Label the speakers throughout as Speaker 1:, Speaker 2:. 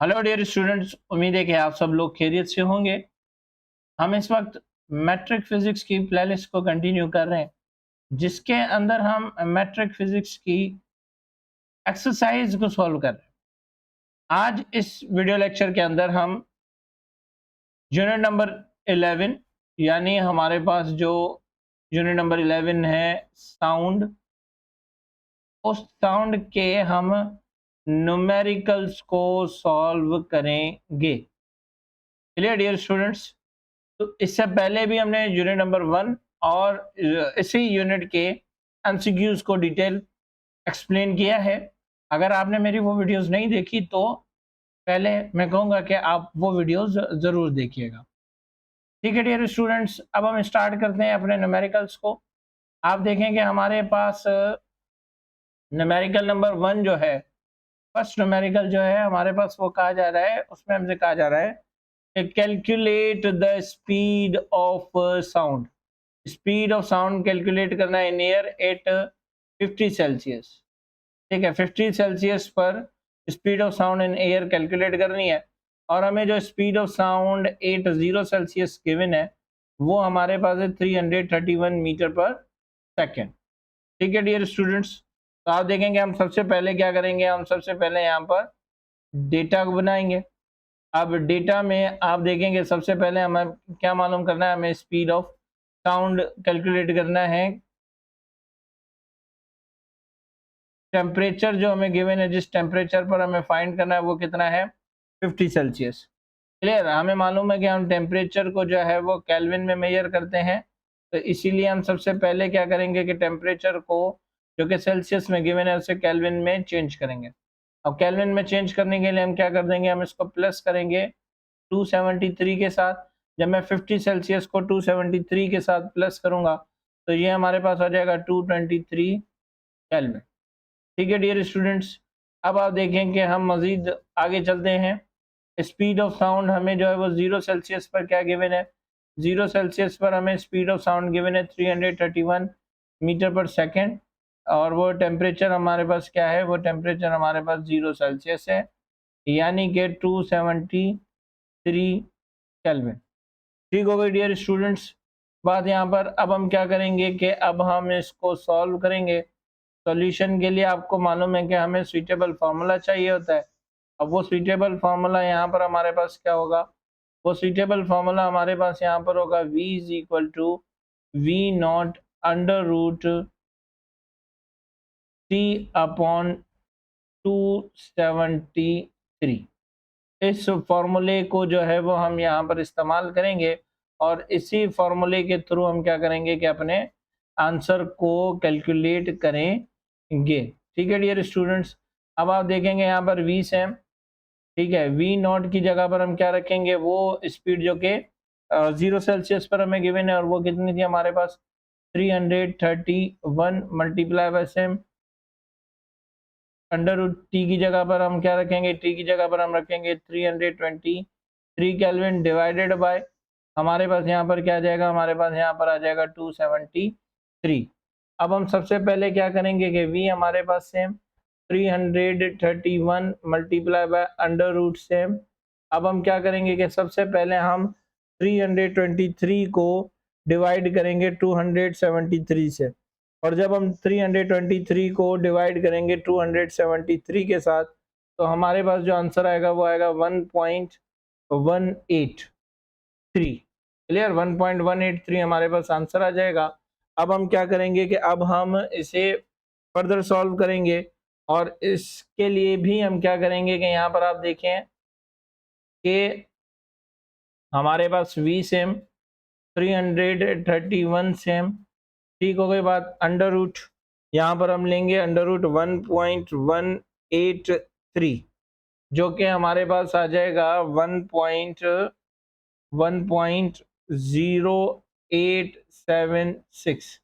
Speaker 1: Hello dear students, उम्मीद है कि आप सब लोग खैरियत से होंगे। हम इस वक्त मैट्रिक फिजिक्स की प्लेलिस्ट को कंटिन्यू कर रहे हैं, जिसके अंदर हम मैट्रिक फिजिक्स की एक्सरसाइज को सॉल्व कर रहे हैं। आज इस वीडियो लेक्चर के अंदर हम यूनिट नंबर 11 यानी हमारे पास जो यूनिट नंबर 11 है साउंड, उस साउंड के हम न्यूमेरिकल्स को सॉल्व करेंगे। Clear dear students? तो इससे पहले भी हमने यूनिट नंबर 1 और इसी यूनिट के एमसीक्यूज को डिटेल एक्सप्लेन किया है। अगर आपने मेरी वो वीडियोस नहीं देखी तो पहले मैं कहूँगा कि आप वो वीडियोस ज़रूर देखिएगा। ठीक है डियर स्टूडेंट्स, अब हम स्टार्ट करते हैं अपने न्यूमेरिकल्स को। आप देखें कि हमारे पास न्यूमेरिकल नंबर 1 जो है, फर्स्ट न्यूमेरिकल जो है हमारे पास, वो कहा जा रहा है, उसमें हमसे कहा जा रहा है calculate the speed of sound. Speed of sound calculate करना है इन एयर एट 50 सेल्सियस। ठीक है, 50 सेल्सियस पर speed of sound in air calculate करनी है। और हमें जो speed of sound 80 Celsius given है, वो हमारे पास है 331 मीटर पर सेकेंड। ठीक है डियर स्टूडेंट्स, तो आप देखेंगे हम सबसे पहले क्या करेंगे, हम सबसे पहले यहाँ पर डेटा को बनाएंगे। अब डेटा में आप देखेंगे सबसे पहले हमें क्या मालूम करना है, हमें स्पीड ऑफ साउंड कैलकुलेट करना है। टेम्परेचर जो हमें गिवन है, जिस टेम्परेचर पर हमें फाइंड करना है, वो कितना है 50 सेल्सियस। क्लियर? हमें मालूम है कि हम टेम्परेचर को जो है वो केल्विन में मेजर करते हैं, तो इसीलिए हम सबसे पहले क्या करेंगे कि टेम्परेचर को जो कि सेल्सियस में गिवन है उसे केल्विन में चेंज करेंगे। अब केल्विन में चेंज करने के लिए हम क्या कर देंगे, हम इसको प्लस करेंगे 273 के साथ। जब मैं 50 सेल्सियस को 273 के साथ प्लस करूंगा तो ये हमारे पास आ जाएगा 223 केल्विन। ठीक है डियर स्टूडेंट्स, अब आप देखें कि हम मजीद आगे चलते हैं। स्पीड ऑफ साउंड हमें जो है वो 0 सेल्सियस पर क्या गिवन है, 0 सेल्सियस पर हमें स्पीड ऑफ साउंड गिवन है 331 मीटर पर सेकेंड। और वो टेम्परेचर हमारे पास क्या है, वो टेम्परेचर हमारे पास 0 सेल्सियस है, यानी कि 273 केल्विन। ठीक हो गई डियर स्टूडेंट्स बात यहाँ पर। अब हम क्या करेंगे कि अब हम इसको सॉल्व करेंगे। सॉल्यूशन के लिए आपको मालूम है कि हमें सुइटेबल फार्मूला चाहिए होता है। अब वो सुइटेबल फार्मूला यहाँ पर हमारे पास क्या होगा, वो सुइटेबल फार्मूला हमारे पास यहाँ पर होगा v is equal to v not under root T upon 273। इस फॉर्मूले को जो है वो हम यहाँ पर इस्तेमाल करेंगे और इसी फॉर्मूले के थ्रू हम क्या करेंगे कि अपने आंसर को कैलकुलेट करेंगे। ठीक है डियर स्टूडेंट्स, अब आप देखेंगे यहाँ पर वी सेम, ठीक है, वी नॉट की जगह पर हम क्या रखेंगे, वो स्पीड जो कि 0 सेल्सियस पर हमें गिवन है, और वो कितनी थी हमारे पास 331 multiply by same under root T की जगह पर हम क्या रखेंगे, टी की जगह पर हम रखेंगे 323 केल्विन डिवाइडेड बाय हमारे पास यहाँ पर क्या आ जाएगा, हमारे पास यहाँ पर आ जाएगा 273। अब हम सबसे पहले क्या करेंगे कि v हमारे पास same 331 multiply by under root same. अब हम क्या करेंगे कि सबसे पहले हम 323 को डिवाइड करेंगे 273 से, और जब हम 323 को डिवाइड करेंगे 273 के साथ तो हमारे पास जो आंसर आएगा वो आएगा 1.183। क्लियर? 1.183 हमारे पास आंसर आ जाएगा। अब हम क्या करेंगे कि अब हम इसे फर्दर सॉल्व करेंगे, और इसके लिए भी हम क्या करेंगे कि यहाँ पर आप देखें कि हमारे पास v सेम 331 सेम। ठीक हो गई बात। अंडर रूट यहाँ पर हम लेंगे अंडर रूट 1.183, जो कि हमारे पास आ जाएगा 1.0876।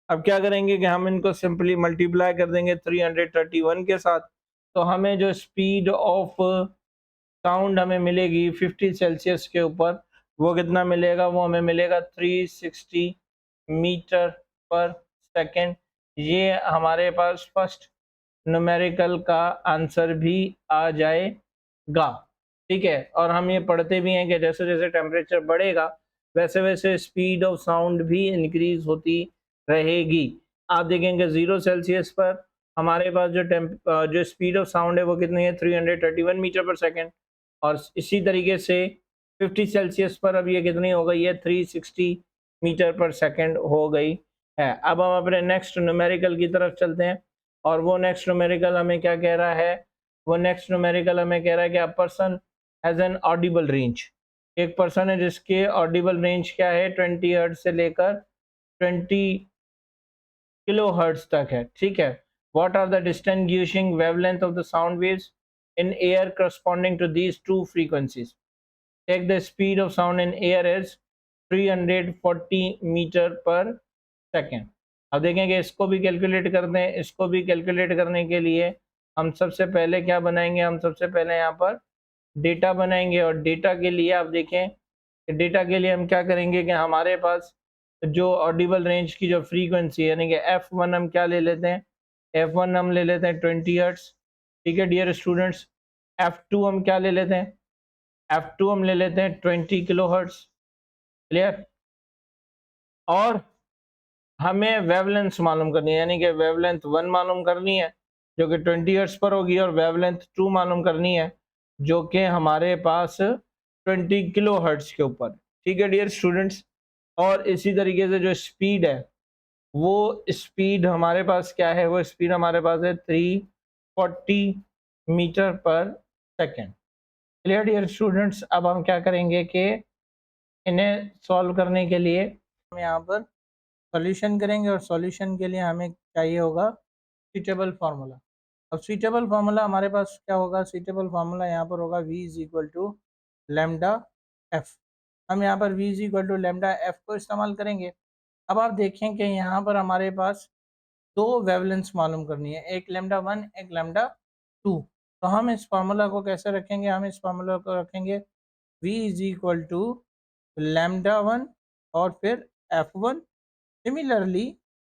Speaker 1: अब क्या करेंगे कि हम इनको सिंपली मल्टीप्लाई कर देंगे 331 के साथ, तो हमें जो स्पीड ऑफ साउंड हमें मिलेगी 50 सेल्सियस के ऊपर, वो कितना मिलेगा, वो हमें मिलेगा 360 मीटर पर सेकेंड। ये हमारे पास फर्स्ट न्यूमेरिकल का आंसर भी आ जाएगा। ठीक है, और हम ये पढ़ते भी हैं कि जैसे जैसे टेम्परेचर बढ़ेगा वैसे वैसे स्पीड ऑफ साउंड भी इंक्रीज होती रहेगी। आप देखेंगे 0 सेल्सियस पर हमारे पास जो स्पीड ऑफ साउंड है वो कितनी है, 331 मीटर पर सेकेंड, और इसी तरीके से 50 सेल्सियस पर अब ये कितनी हो गई है, 360 मीटर पर सेकेंड हो गई है। अब हम अपने नेक्स्ट न्यूमेरिकल की तरफ चलते हैं, और वो नेक्स्ट न्यूमेरिकल हमें क्या कह रहा है, वो नेक्स्ट न्यूमेरिकल हमें कह रहा है कि a person has an audible range. एक पर्सन है जिसके ऑडिबल रेंज क्या है, 20 हर्ट्ज से लेकर 20 किलो हर्ट्ज तक है। ठीक है, what are the distinguishing wavelength of the sound waves in air corresponding to these two frequencies. Take the speed of sound in air as 340 metre per second. अब देखेंगे इसको भी कैलकुलेट करते हैं। इसको भी कैलकुलेट करने के लिए हम सबसे पहले क्या बनाएंगे, हम सबसे पहले यहाँ पर डेटा बनाएंगे, और डेटा के लिए आप देखें कि डेटा के लिए हम क्या करेंगे कि हमारे पास जो ऑडिबल रेंज की जो फ्रीक्वेंसी यानी कि F1 हम क्या ले लेते हैं, F1 हम ले लेते हैं 20 हर्ट्ज। ठीक है डियर स्टूडेंट्स, F2 हम क्या ले लेते हैं, F2 हम ले लेते हैं 20 किलो हर्ट्ज। क्लियर, और हमें वेवलेंथ मालूम करनी है, यानी कि वेवलेंथ 1 मालूम करनी है जो कि 20 हर्ट्ज पर होगी, और वेवलेंथ 2 मालूम करनी है जो कि हमारे पास 20 किलो हर्ट्ज के ऊपर। ठीक है डियर स्टूडेंट्स, और इसी तरीके से जो स्पीड है वो स्पीड हमारे पास क्या है, वो स्पीड हमारे पास है 340 metre per second. Clear dear students, अब हम क्या करेंगे कि इन्हें सॉल्व करने के लिए हम यहाँ पर सॉल्यूशन करेंगे, और सॉल्यूशन के लिए हमें चाहिए होगा सूटेबल फार्मूला। अब सूटेबल फार्मूला हमारे पास क्या होगा, सूटेबल फार्मूला यहाँ पर होगा v is equal to lambda F. हम यहाँ पर v is equal to lambda F को इस्तेमाल करेंगे। अब आप देखें कि यहाँ पर हमारे पास दो वेवलेंस मालूम करनी है, एक लेमडा 1 एक लेमडा 2। तो हम इस फार्मूला को कैसे रखेंगे, हम इस फार्मूला को रखेंगे v is equal to lambda 1 और फिर f1। सिमिलरली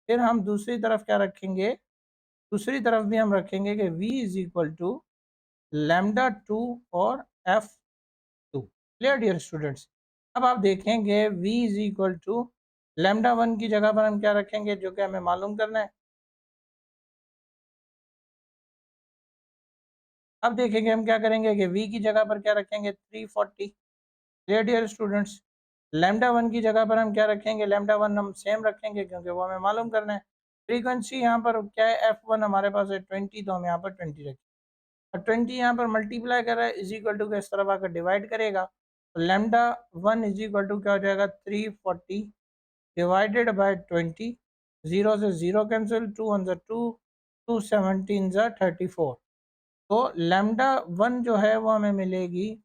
Speaker 1: फिर हम दूसरी तरफ क्या रखेंगे, दूसरी तरफ भी हम रखेंगे कि v is equal to lambda 2 और f2। क्लियर डियर स्टूडेंट्स, अब आप देखेंगे v is equal to lambda 1 की जगह पर हम क्या रखेंगे, जो कि हमें मालूम करना है। अब देखेंगे हम क्या करेंगे कि v की जगह पर क्या रखेंगे, 340। क्लियर डियर स्टूडेंट्स, लेमडा 1 की जगह पर हम क्या रखेंगे, लेमडा 1 हम सेम रखेंगे क्योंकि वो हमें मालूम करना है। फ्रीक्वेंसी यहाँ पर क्या है, f1 हमारे पास है 20, तो हम यहाँ पर 20 रखें, और 20 यहाँ पर मल्टीप्लाई कर रहा है इज इक्वल टू के इस तरफ आकर डिवाइड करेगा, तो लेमडा 1 इज इक्वल टू क्या हो जाएगा, 340 डिवाइडेड बाय 20। 0 से 0 कैंसिल, 2 1 2, 2 17 34। तो लेमडा 1 जो है वो हमें मिलेगी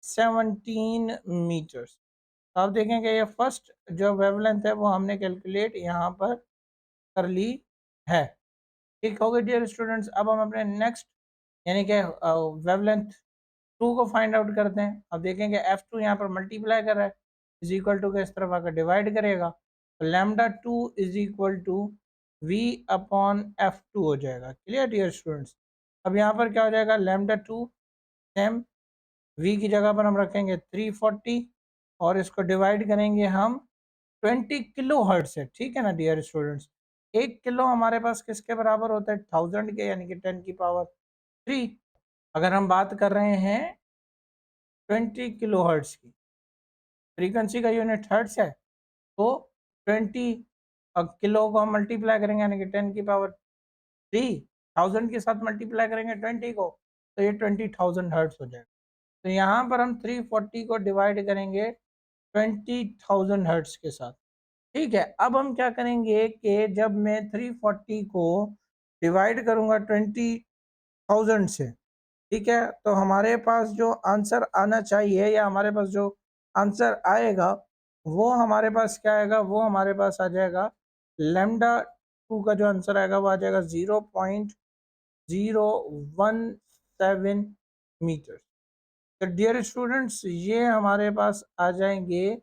Speaker 1: 17 मीटर्स। तो आप देखेंगे ये फर्स्ट जो वेवलेंथ है वो हमने कैलकुलेट यहाँ पर कर ली है। ठीक हो गई डियर स्टूडेंट्स, अब हम अपने नेक्स्ट यानी कि वेवलेंथ 2 को फाइंड आउट करते हैं। अब देखेंगे F2 यहाँ पर मल्टीप्लाई कर रहा है इज इक्वल टू के इस तरफ आकर डिवाइड करेगा, तो lambda 2 is equal to V upon F2 हो जाएगा। क्लियर डियर स्टूडेंट्स, अब यहाँ पर क्या हो जाएगा, लेमडा 2 सेम V की जगह पर हम रखेंगे 340 और इसको डिवाइड करेंगे हम 20 किलो हर्ट्ज से। ठीक है ना डियर स्टूडेंट्स, 1 किलो हमारे पास किसके बराबर होता है, 1000 के, यानी कि 10 की पावर 3। अगर हम बात कर रहे हैं 20 किलो हर्ट्ज की, फ्रीक्वेंसी का यूनिट हर्ट्ज है, तो 20 किलो को हम मल्टीप्लाई करेंगे यानी कि 10 की पावर 3, 1000 के साथ मल्टीप्लाई करेंगे 20 को, तो ये 20,000 हर्ट्ज हो जाएगा। तो यहाँ पर हम 340 को डिवाइड करेंगे 20,000 हर्ट्ज के साथ। ठीक है, अब हम क्या करेंगे कि जब मैं 340 को डिवाइड करूंगा 20,000 से, ठीक है, तो हमारे पास जो आंसर आना चाहिए या हमारे पास जो आंसर आएगा वो हमारे पास क्या आएगा, वो हमारे पास आ जाएगा लेमडा 2 का जो आंसर आएगा वो आ जाएगा 0.017 मीटर। तो डियर स्टूडेंट्स, ये हमारे पास आ जाएंगे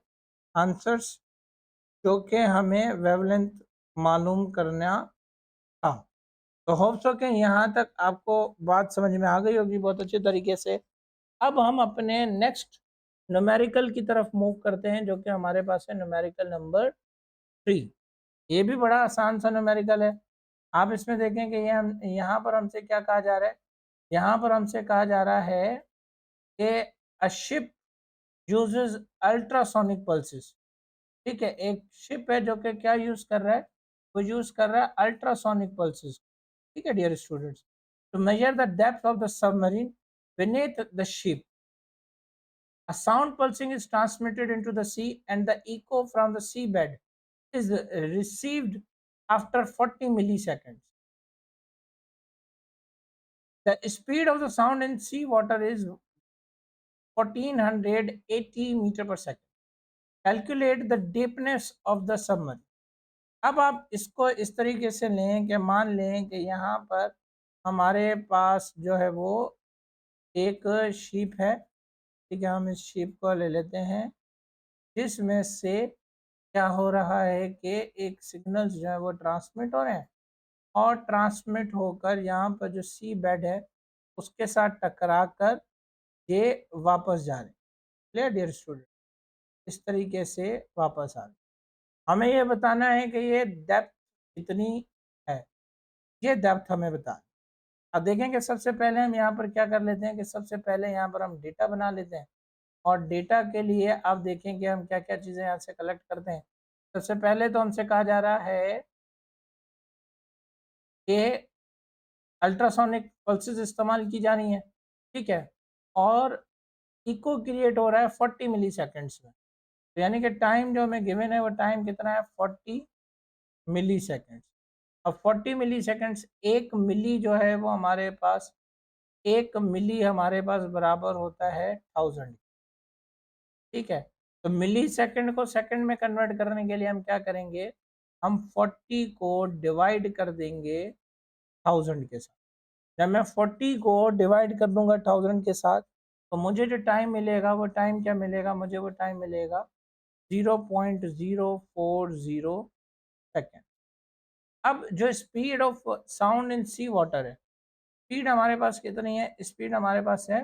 Speaker 1: आंसर्स जो कि हमें वेवलेंथ मालूम करना था। तो होप सो कि यहाँ तक आपको बात समझ में आ गई होगी बहुत अच्छे तरीके से। अब हम अपने नेक्स्ट न्यूमेरिकल की तरफ मूव करते हैं, जो कि हमारे पास है न्यूमेरिकल नंबर 3। ये भी बड़ा आसान सा न्यूमेरिकल है। आप इसमें देखें कि ये हम यहाँ पर हमसे क्या कहा जा रहा है, यहाँ पर हमसे कहा जा रहा है कि a ship uses ultrasonic pulses. ठीक है, एक शिप है जो कि क्या यूज कर रहा है, वो यूज कर रहा है अल्ट्रासोनिक पल्सेस। ठीक है dear students, to measure the depth of the submarine beneath the ship, a sound pulsing is transmitted into the sea and the echo from the seabed is received after 40 milliseconds. The speed of the sound in sea water is 1480 meter per second. Calculate the deepness of the submarine. अब आप इसको इस तरीके से लें कि मान लें कि यहाँ पर हमारे पास जो है वो एक शिप है। ठीक है, हम इस शिप को ले लेते हैं, जिसमें से क्या हो रहा है कि एक सिग्नल्स जो है वो ट्रांसमिट हो रहे हैं और ट्रांसमिट होकर यहाँ पर जो सी बेड है उसके साथ टकरा कर ये वापस जा रहे हैं। क्लियर डियर स्टूडेंट, इस तरीके से वापस आ रहे हैं। हमें ये बताना है कि ये डेप्थ कितनी है, ये डेप्थ हमें बताना। अब देखेंगे सबसे पहले हम यहाँ पर क्या कर लेते हैं कि सबसे पहले यहाँ पर हम डेटा बना लेते हैं और डेटा के लिए आप देखेंगे हम क्या क्या चीज़ें यहाँ से कलेक्ट करते हैं। सबसे पहले तो हमसे कहा जा रहा है कि अल्ट्रासोनिक पल्सेस इस्तेमाल की जा रही हैं। ठीक है, और इको क्रिएट हो रहा है 40 मिली सेकेंड्स में। तो यानी कि टाइम जो हमें गिवन है वो टाइम कितना है, 40 मिली सेकेंड्स। अब 40 मिली सेकेंड्स, एक मिली जो है वो हमारे पास, एक मिली हमारे पास बराबर होता है 1000। ठीक है, तो मिली सेकेंड को सेकंड में कन्वर्ट करने के लिए हम क्या करेंगे, हम 40 को डिवाइड कर देंगे 1000 के साथ। जब मैं 40 को डिवाइड कर दूंगा 1000 के साथ, तो मुझे जो टाइम मिलेगा वो टाइम क्या मिलेगा, मुझे वो टाइम मिलेगा 0.040 सेकेंड। अब जो speed of sound in sea water है, स्पीड हमारे पास कितनी है, स्पीड हमारे पास है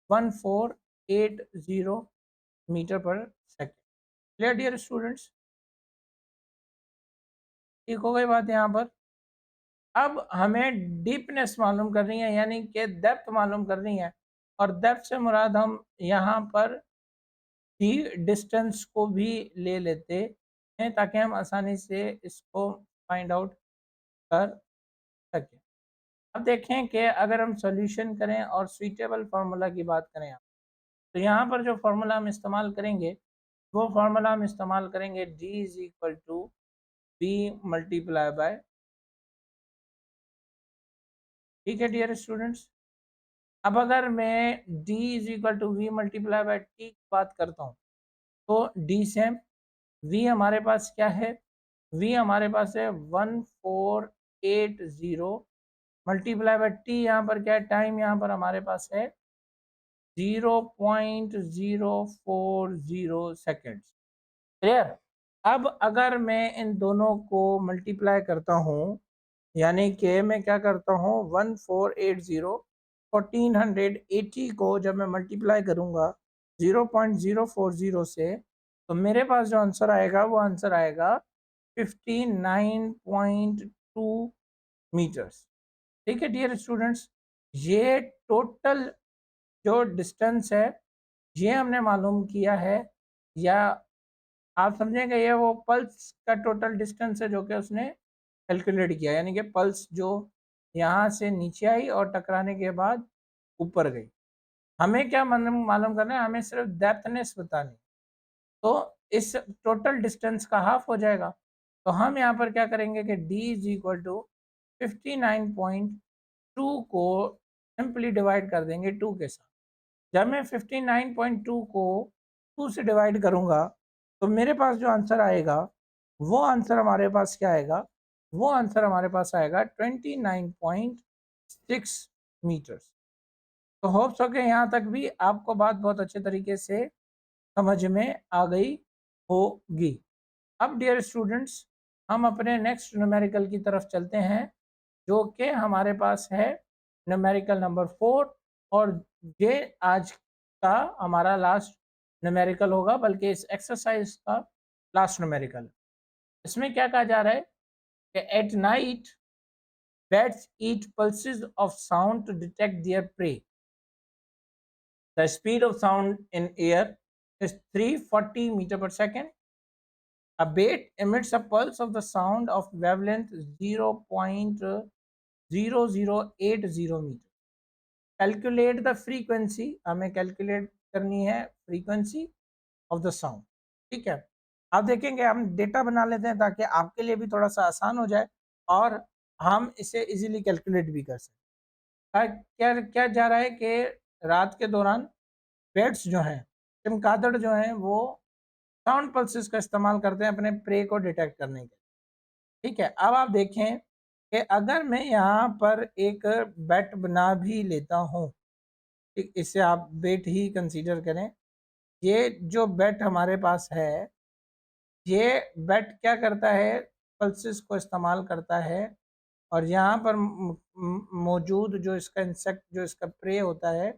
Speaker 1: 1480 metre per second. Clear dear students, ठीक हो गई बात यहाँ पर। अब हमें डीपनेस मालूम करनी है, यानी कि डेप्थ मालूम करनी है, और डेप्थ से मुराद हम यहाँ पर डी डिस्टेंस को भी ले लेते हैं ताकि हम आसानी से इसको फाइंड आउट कर सकें। अब देखें कि अगर हम सॉल्यूशन करें और सुइटेबल फार्मूला की बात करें, तो यहाँ पर जो फार्मूला हम इस्तेमाल करेंगे वो फार्मूला हम इस्तेमाल करेंगे d is equal to B multiply by. ठीक है डियर स्टूडेंट्स, अब अगर मैं d is equal to v multiply by T की बात करता हूँ, तो d से v हमारे पास क्या है, v हमारे पास है 1480 मल्टीप्लाई बाय टी, यहाँ पर क्या है, टाइम यहाँ पर हमारे पास है 0.040 सेकेंड्स। क्लियर। अब अगर मैं इन दोनों को मल्टीप्लाई करता हूँ, यानी कि मैं क्या करता हूँ 1480 को जब मैं मल्टीप्लाई करूँगा 0.040 से, तो मेरे पास जो आंसर आएगा वो आंसर आएगा 59.2 मीटर्स। ठीक है डियर स्टूडेंट्स, ये टोटल जो डिस्टेंस है ये हमने मालूम किया है, या आप समझेंगे ये वो पल्स का टोटल डिस्टेंस है जो कि उसने कैलकुलेट किया, यानी कि पल्स जो यहाँ से नीचे आई और टकराने के बाद ऊपर गई। हमें क्या मालूम मालूम करना है, हमें सिर्फ डेप्थनेस बतानी, तो इस टोटल डिस्टेंस का हाफ हो जाएगा। तो हम यहाँ पर क्या करेंगे कि d इज इक्वल टू 59.2 को सिंपली डिवाइड कर देंगे 2 के साथ। जब मैं 59.2 को 2 से डिवाइड करूँगा तो मेरे पास जो आंसर आएगा वो आंसर हमारे पास क्या आएगा, वो आंसर हमारे पास आएगा 29.6 मीटर्स। तो होप्स हो कि यहाँ तक भी आपको बात बहुत अच्छे तरीके से समझ में आ गई होगी। अब डियर स्टूडेंट्स, हम अपने नेक्स्ट न्यूमेरिकल की तरफ चलते हैं, जो कि हमारे पास है न्यूमेरिकल नंबर 4, और ये आज का हमारा लास्ट न्यूमेरिकल होगा, बल्कि इस एक्सरसाइज का लास्ट न्यूमेरिकल। इसमें क्या कहा जा रहा है कि at night bats eat pulses of sound to detect their prey. The speed of sound in air is 340 meter per second. A bat emits a pulse of the sound of wavelength 0.0080 meter. Calculate the frequency, हमें calculate करनी है frequency of the sound. ठीक है, आप देखेंगे हम data बना लेते हैं ताकि आपके लिए भी थोड़ा सा आसान हो जाए और हम इसे इजीली कैलकुलेट भी कर सकें। क्या क्या जा रहा है कि रात के दौरान पेट्स जो हैं, चमगादड़ जो हैं, वो साउंड पल्सेस का इस्तेमाल करते हैं अपने प्रे को डिटेक्ट करने के। ठीक है, अब आप देखें कि अगर मैं यहाँ पर एक बेट बना भी लेता हूँ, ठीक, इससे आप बेट ही कंसीडर करें। ये जो बेट हमारे पास है, ये बेट क्या करता है, पल्सेस को इस्तेमाल करता है और यहाँ पर मौजूद जो इसका इंसेक्ट, जो इसका प्रे होता है,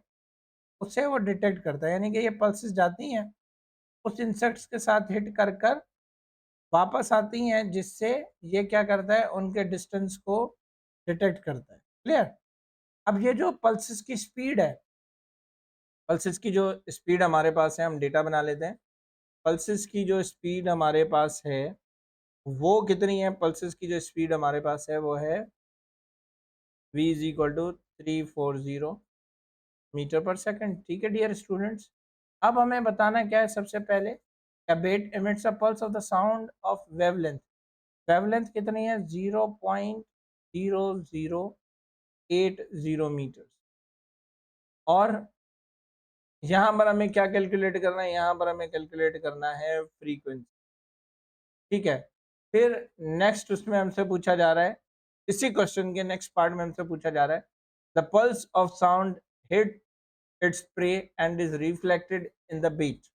Speaker 1: उसे वो डिटेक्ट करता है। यानी कि ये पल्सेस जाती हैं, उस इंसेक्ट्स के साथ हिट कर कर वापस आती हैं, जिससे ये क्या करता है, उनके डिस्टेंस को डिटेक्ट करता है। क्लियर? अब ये जो पल्सेस की स्पीड है, पल्सेस की जो स्पीड हमारे पास है, हम डेटा बना लेते हैं। पल्सेस की जो स्पीड हमारे पास है वो कितनी है? पल्सेस की जो स्पीड हमारे पास है वो है v is equal to 340 metre per second. ठीक है डियर स्टूडेंट्स, अब हमें बताना क्या है, सबसे पहले a bat emits a pulse of the sound of wavelength। Wavelength कितनी है? 0.0080 मीटर। और यहाँ पर हमें क्या कैलकुलेट करना है? यहाँ पर हमें कैलकुलेट करना है फ्रीक्वेंसी। ठीक है, फिर नेक्स्ट उसमें हमसे पूछा जा रहा है, इसी क्वेश्चन के नेक्स्ट पार्ट में हमसे पूछा जा रहा है, the pulse of sound hit its prey and is reflected in the beat.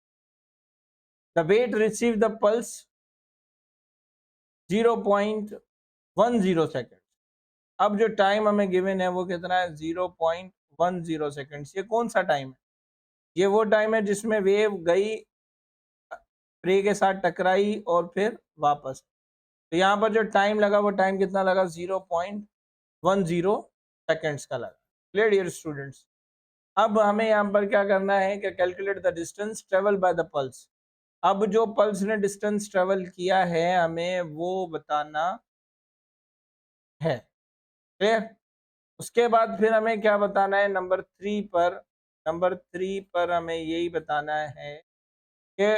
Speaker 1: The beat receive the pulse 0.10 second. अब जो टाइम हमें गिवन है वो कितना है? 0.10 सेकेंड्स। ये कौन सा टाइम है? ये वो टाइम है जिसमें वेव गई, प्रे के साथ टकराई और फिर वापस। तो यहाँ पर जो टाइम लगा वो टाइम कितना लगा? 0.10 सेकेंड्स का लगा। Clear dear students? अब हमें यहाँ पर क्या करना है कि calculate the distance travel by the pulse. अब जो पल्स ने डिस्टेंस ट्रेवल किया है हमें वो बताना है। क्लियर? उसके बाद फिर हमें क्या बताना है? नंबर 3 पर हमें यही बताना है कि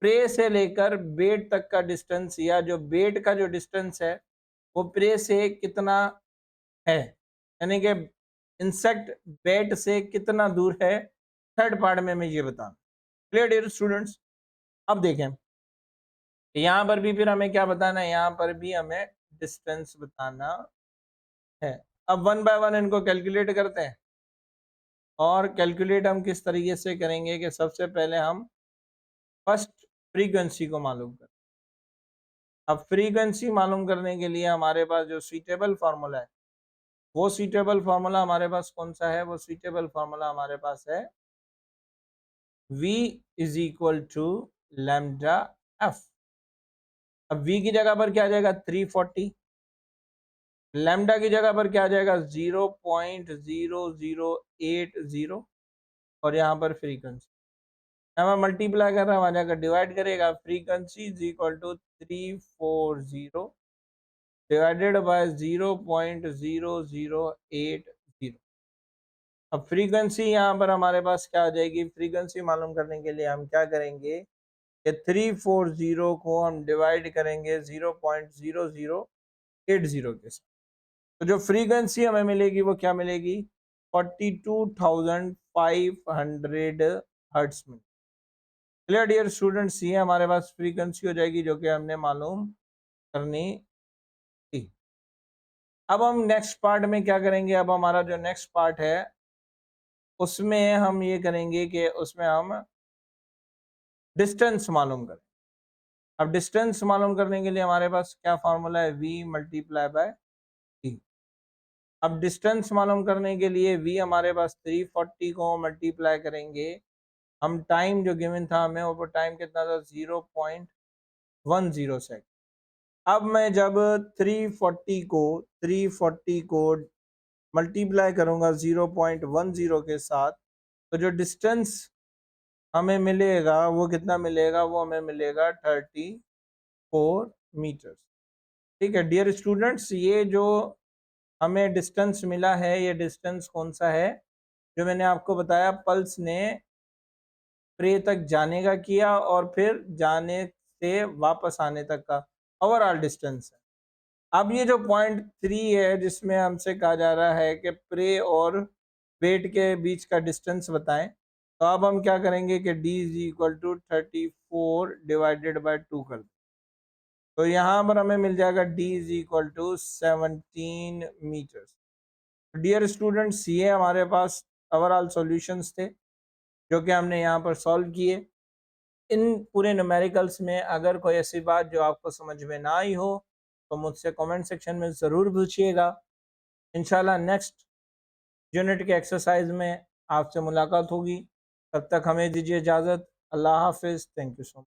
Speaker 1: प्रे से लेकर बेट तक का डिस्टेंस, या जो बेट का जो डिस्टेंस है वो प्रे से कितना है, यानी कि इंसेक्ट बेट से कितना दूर है। थर्ड पार्ट में मैं ये बताऊं। Clear dear students? अब देखें, यहाँ पर भी फिर हमें क्या बताना है? यहाँ पर भी हमें डिस्टेंस बताना है। अब वन बाय वन इनको कैलकुलेट करते हैं। और कैलकुलेट हम किस तरीके से करेंगे कि सबसे पहले हम फर्स्ट फ्रीक्वेंसी को मालूम करें। अब फ्रीक्वेंसी मालूम करने के लिए हमारे पास जो सूटेबल फार्मूला है, वो सूटेबल फार्मूला हमारे पास कौन सा है? वो सूटेबल फार्मूला हमारे पास है v is equal to lambda F. अब v की जगह पर क्या आ जाएगा? 340। लैम्डा की जगह पर क्या आ जाएगा? 0.0080। और यहाँ पर फ्रीक्वेंसी हमें मल्टीप्लाई कर रहा है, वहां जाकर डिवाइड करेगा। Frequency is equal to 340 divided by 0.0080। अब फ्रीक्वेंसी यहाँ पर हमारे पास क्या आ जाएगी? फ्रीक्वेंसी मालूम करने के लिए हम क्या करेंगे कि 340 को हम डिवाइड करेंगे 0.0080 के साथ। तो जो फ्रीक्वेंसी हमें मिलेगी वो क्या मिलेगी? 42,500 हर्ट्ज में। Clear dear students? ये हमारे पास फ्रीक्वेंसी हो जाएगी जो कि हमने मालूम करनी थी। अब हम नेक्स्ट पार्ट में क्या करेंगे? अब हमारा जो नेक्स्ट पार्ट है उसमें हम ये करेंगे कि उसमें हम डिस्टेंस मालूम करें। अब डिस्टेंस मालूम करने के लिए हमारे पास क्या फॉर्मूला है? v multiply by T.
Speaker 2: अब डिस्टेंस मालूम करने के लिए v हमारे पास 340 को मल्टीप्लाई करेंगे, हम टाइम जो गिवन था हमें वो टाइम कितना था 0.10 सेकंड। अब मैं जब 340 को मल्टीप्लाई करूंगा 0.10 के साथ, तो जो डिस्टेंस हमें मिलेगा वो कितना मिलेगा, वो हमें मिलेगा 34 मीटर्स। ठीक है डियर स्टूडेंट्स, ये जो हमें डिस्टेंस मिला है ये डिस्टेंस कौन सा है, जो मैंने आपको बताया पल्स ने प्रे तक जाने का किया और फिर जाने से वापस आने तक का ओवरऑल डिस्टेंस है। अब ये जो पॉइंट 3 है जिसमें हमसे कहा जा रहा है कि प्रे और वेट के बीच का डिस्टेंस बताएं, तो अब हम क्या करेंगे कि d is equal to 34 divided by 2 कर दें। तो यहाँ पर हमें मिल जाएगा d is equal to 17 metres. Dear students, ये हमारे पास ओवरऑल सॉल्यूशंस थे जो कि हमने यहाँ पर सॉल्व किए। इन पूरे न्यूमेरिकल्स में अगर कोई ऐसी बात जो आपको समझ में ना आई हो तो मुझसे कमेंट सेक्शन में ज़रूर पूछिएगा। इंशाल्लाह नेक्स्ट यूनिट के एक्सरसाइज में आपसे मुलाकात होगी। तब तक हमें दीजिए इजाज़त। अल्लाह हाफिज़। Thank you so much.